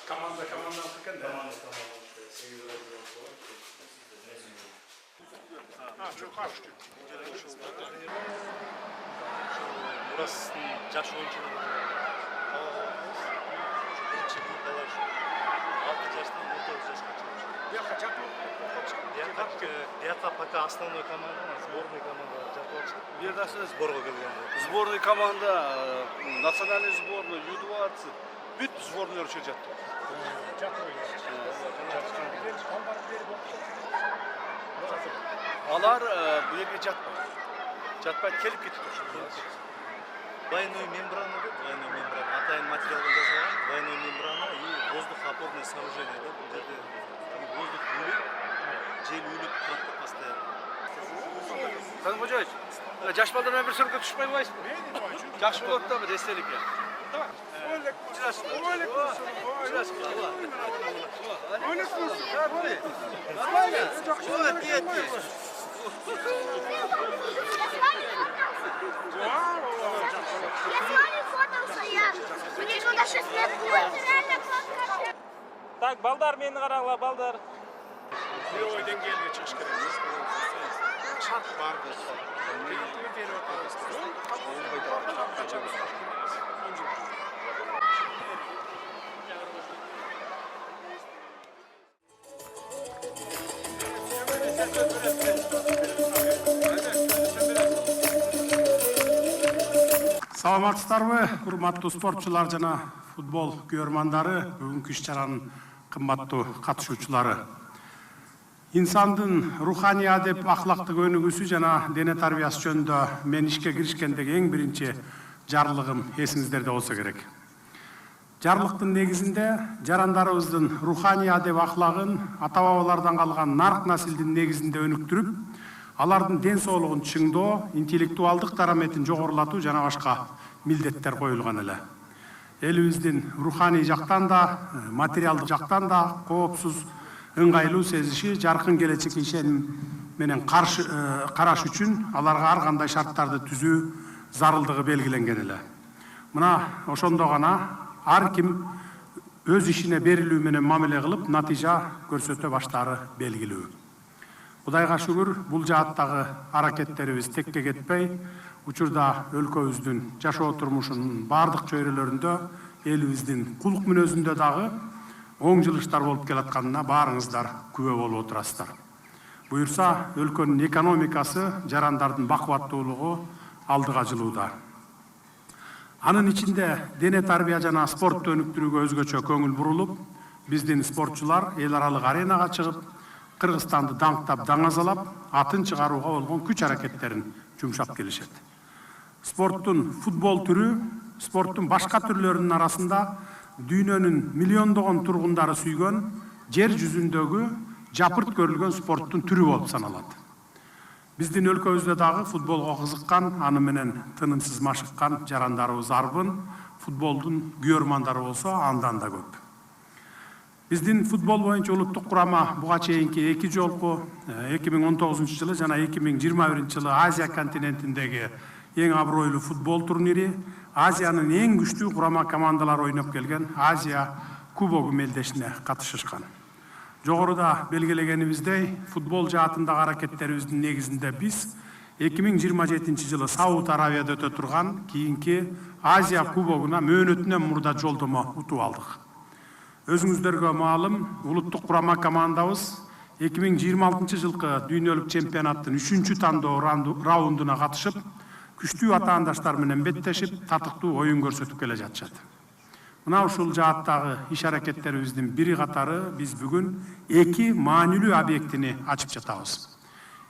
Команда alırken de. Çok karıştı. Burası yaş oyuncuları. Birinci gruptalar şu. 6 yaştan 19 yaşına çalışıyor. Diğer пока основной команда, сборная команда Жапонцы. Бердасы Сборға келген. сборный команда, национальный сборный, Ю-20 бүт сборныйлар үшер жатты. Алар бұл жерге жатпайды. Жатпайды, келіп кетіп тұр. Двойной мембрана, двойной мембрана. Атайын материалдан жасалған двойной мембрана и воздухоопорное сооружение. Бұл жерде воздух өліп, жел өліп тұрады постоянно. Tanım Hoca'yız. Yaş ballarına bir sürü tutuşmayı var mı? Yaş ballarına mı destelik ya? Tamam. Öyle kursun. Öyle kursun. Öyle kursun. Так, балдар мені қараңла, балдар. Bir oydan gelmeye çıkışkırız. Şart var bu. Kıyıtlı bir Саламатсыздарбы, урматтуу спортчулар жана футбол көрмандары, бүгүнкү иш-чаранын кымбаттуу катышуучулары. İnsandын руханий адеп ахлактык өнүгүүсү жана дене тарбиясы жөнүндө мен ишке киришкендеги эң биринчи жарлыгым эсиңиздерде болсо керек. Жарлыктын негизинде жарандарыбыздын руханий адеп ахлагын ата-бабалардан калган нарк насилдин негизинде өнүктүрүп, алардын ден соолугун чыңдоо, интеллектуалдык дараметин жогорулатуу жана башка милдеттер коюлган эле. Элибиздин руханий жактан да, материалдык жактан да коопсуз, ыңгайлуу сезиши, жаркын келечекке ишеним менен караш үчүн аларга ар кандай шарттарды түзүү зарылдыгы белгиленген эле. Мына ошондо гана ар ким өз ишине берилүү менен мамиле кылып, натыйжа көрсөтө баштаары белгилүү. Кудайга шүгүр, бул жааттагы аракеттерибиз текке кетпей, учурда өлкөбүздүн жашоо турмушунун бардык чөйрөлөрүндө, элибиздин кулк мүнөзүндө дагы оң жылыштар болуп келатканына баарыңыздар күбө болуп отурасыздар. Буюрса, өлкөнүн экономикасы, жарандардын бакубаттуулугу алдыга жылууда. Анын ичинде дене тарбия жана спортту өнүктүрүүгө өзгөчө көңүл бурулуп, биздин спортчулар эл аралык аренага чыгып, Кыргызстанды даңктап, даңазалап, атын чыгарууга болгон күч аракеттерин жумшап келишет. Спорттун футбол түрү, спорттун башка түрлөрүнүн арасында дүйнөнүн миллиондогон тургундары сүйгөн, жер жүзүндөгү жапырт көрүлгөн спорттун түрү болуп саналат. Биздин өлкөбүздө дагы футболго кызыккан, аны менен тынымсыз машыккан жарандарыбыз арбын, футболдун күйөрмандары болсо андан да көп. Биздин футбол боюнча улуттук курама буга чейинки 2 жолку 2019 жылы жана 2021 жылы Азия континентиндеги эң абройлуу футбол турнири, Азиянын эң күчтүү курама командалары ойноп келген Азия кубогу мелдешине катышышкан. Жогоруда белгилегенибиздей, футбол жаатындагы аракеттерибиздин негизинде биз 2027 жылы Сауд Арабияда өтө турган кийинки Азия кубогуна мөөнөтүнөн мурда жолдомо утуп алдык. Өзүңүздөргө маалым, улуттук курама командабыз 2026 жылкы дүйнөлүк чемпионаттын 3-чү тандоо раундуна катышып, күчтүү атаандаштар менен беттешип, татыктуу оюн көрсөтүп келе жатышат. Мына ушул жааттагы иш аракеттерибиздин бири катары биз бүгүн 2 маанилүү объектини ачып жатабыз.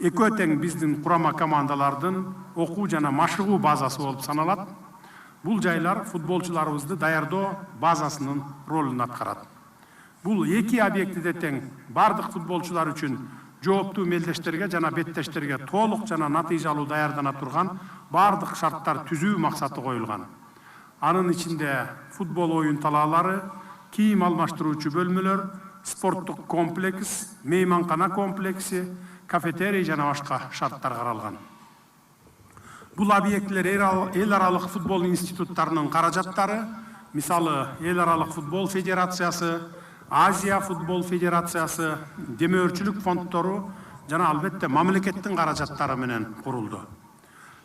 Экөө тең биздин курама командалардын окуу жана машыгуу базасы болуп саналат. Бул жайлар футболчуларыбызды даярдоо базасынын ролун аткарат. Бул 2 объектиде тең бардык футболчулар үчүн жооптуу мелдештерге жана беттештерге толук жана натыйжалуу даярдана турган бардык шарттар түзүү максаты коюлган. Anın içinde futbol oyun talaalары, kiyim almaştırıcı bölmelер, sporттuk kompleks, meymankana kompleksi, kafeteriya жана башка шарттар каралган. Бул объектлер эл аралык футбол институттарынын каражаттары, мисалы эл аралык футбол федерациясы, Азия футбол федерациясы, демөөрчүлүк фонддору жана албетте мамлекеттин каражаттары менен курулду.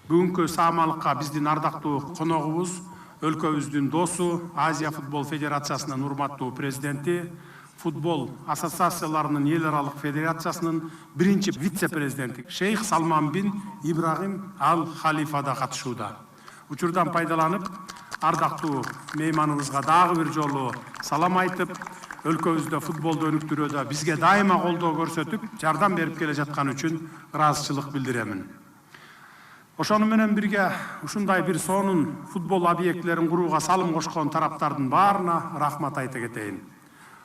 Бүгүнкү саамалыкка биздин ардактуу коногубуз, өлкөбүздүн досу, Азия футбол федерациясынын урматтуу президенти, футбол ассоциацияларынын эл аралык федерациясынын биринчи вице-президенти Шейх Салман бин Ибрагим Ал Халифа да катышууда. Учурдан пайдаланып, ардактуу мейманыбызга дагы бир жолу салам айтып, өлкөбүздө футболду өнүктүрүүдө бизге дайыма колдоо көрсөтүп, жардам берип келе жаткан үчүн ыраазычылык билдиремин. Ошону менен бирге ушундай бир сонун футбол объектлерин курууга салым кошкон тараптардын баарына рахмат айта кетейин.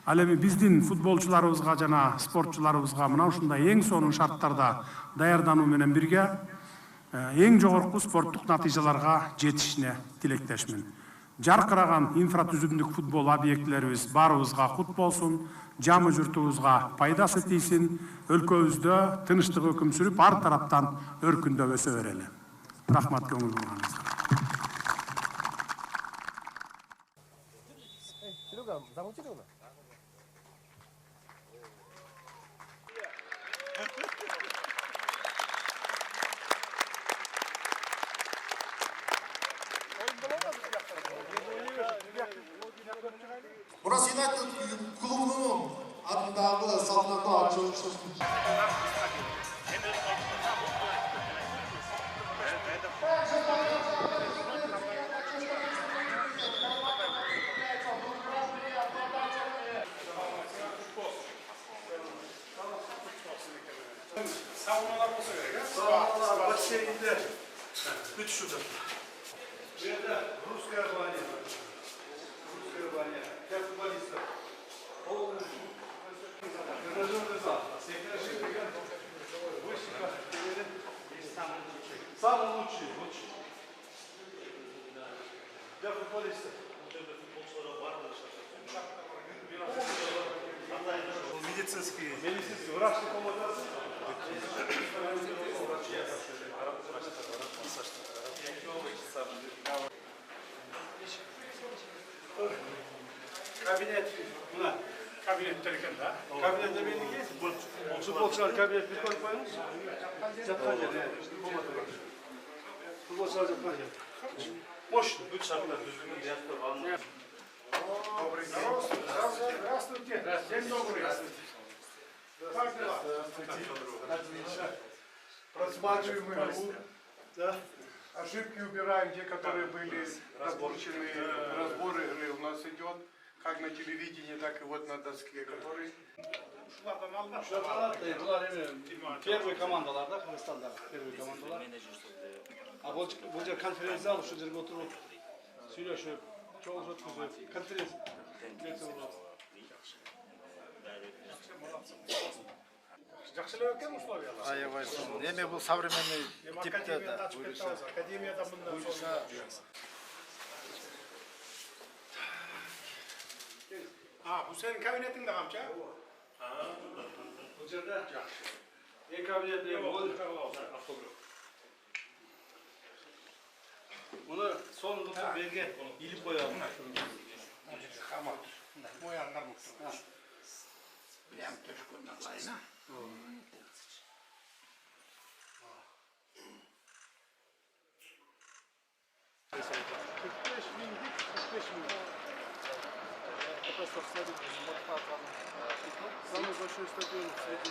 Ал эми биздин футболчуларыбызга жана спортчуларыбызга мына ушундай эң сонун шарттарда даярдануу менен бирге эң жогорку спорттук натыйжаларга жетишине тилектешмин. Жаркыраган инфратүзүмдүк футбол объектлерибиз баарыбызга кут болсун, жамы журтубузга пайдасы тийсин, өлкөбүздө тынычтык өкүм сүрүп, ар тараптан өркүндөп өсө берели. Рахмат көңүл бурганыңызга. Burası United klubunun adındaki saltanatı açılışıdır. Saunalar olsa gerek, ha? Sağ baskeinde 3 şurada. Bir de Rusya banya. Rusya banya. Futbolista. Самый лучший. Для футболиста. Медицинский. Врачный помощник. Kabinet. Buna. Kabinetler eкен да. Kabinette belli ki. Futbolcular kabinet bir koyup koymuş. Yatkan yerde. Futbolcular yatkan yerde. Boş. 3 şartlar düzgün diyatta var. Здравствуйте. День добрый. Как дела? Отлично. Просматриваем игру. Да. Ошибки убираем, те, которые были допущены. Разбор игры у нас идет. Как на телевидении, так и вот на доске, который... Первый команdalarda Kırgızistan'da первый команdalar. Bu konferansı alıp şu жерге oturup söyleşip çok ötküzüp konferans Жақсылап екен условиялар. Аябай эми бул современный типте да Академияда мындан bu senin kabinetinde kamça? Bu жерде en kabinette bunu son tutup belge ilip koyalım. Tamam. Boyanlar muhtemelen. Bilem çocuklarından sayın ha. Самый большой стадион среди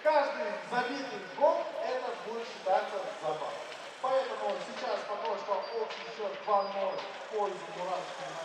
Каждый забитый гол это будет считаться забавой. Поэтому сейчас пока что общий счет 2-0 в пользу Муранского